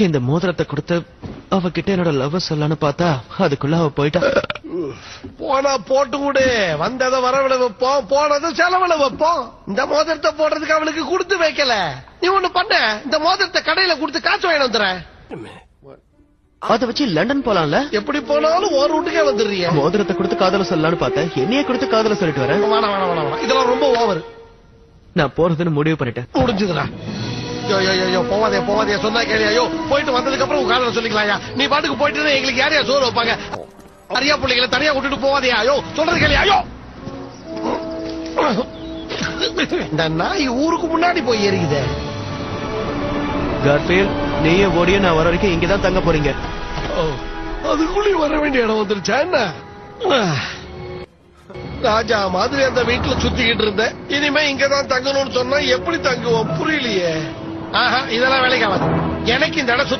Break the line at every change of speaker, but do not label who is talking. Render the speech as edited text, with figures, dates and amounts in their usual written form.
இந்த மோதிரத்தை கொடுத்து அவகிட்ட என்னோட லவ் சொல்லலான்னு பார்த்தா அதுக்குள்ள அவ போயிட்டா.
போனா போட்டு விடு, வந்ததை வரவிட வைப்போம், போனதை செலவுல வைப்போம். இந்த மோதிரத்தை போடுறதுக்கு அவளுக்கு கொடுத்து வைக்கல. நீ ஒண்ணு பண்ண, இந்த மோதிரத்தை கடையில கொடுத்து காசு வாங்கி வந்துறேன்.
அதை வச்சு லண்டன் போலாம்ல.
எப்படி போனாலும் ஒரு வீட்டுக்கே வந்துடுறிய.
மோதிரத்தை கொடுத்து காதல சொல்லலான்னு பார்த்தேன், என்னையே கொடுத்து காதல சொல்லிட்டு வரேன்.
வேணாம் வேணாம் வேணாம், இதெல்லாம் ரொம்ப ஓவர்.
நான் போறதுன்னு முடிவு பண்ணிட்டேன்.
முடிஞ்சதுடா. போவாதே போவாதே, சொன்னா கேளியா? போயிட்டு வந்ததுக்கு அப்புறம் உங்க காதல சொல்லிக்கலாயா? நீ பாட்டுக்கு போயிட்டு எங்களுக்கு யாரையா சோறு வைப்பாங்க? அரியா பிள்ளைகளை தனியா விட்டுட்டு போவாதையா? சொல்றது கேளியா? இந்த நாய் ஊருக்கு முன்னாடி போய் ஏறிக்குதே.
கார்ஃபீல்ட், நீயே ஓடிய நான் வர வரைக்கும் இங்கதான் தங்க போறீங்க.
அதுக்குள்ளே வர வேண்டிய இடம் வந்துருச்சா என்ன? ராஜா மாதிரி அந்த வீட்டுல சுத்திக்கிட்டு இருந்தேன். இனிமே இங்கதான் தங்கணும்னு சொன்னா எப்படி தங்குவோம்? புரியலையே. இதெல்லாம் வேலைக்கு ஆகாது. எனக்கு இந்த இடம்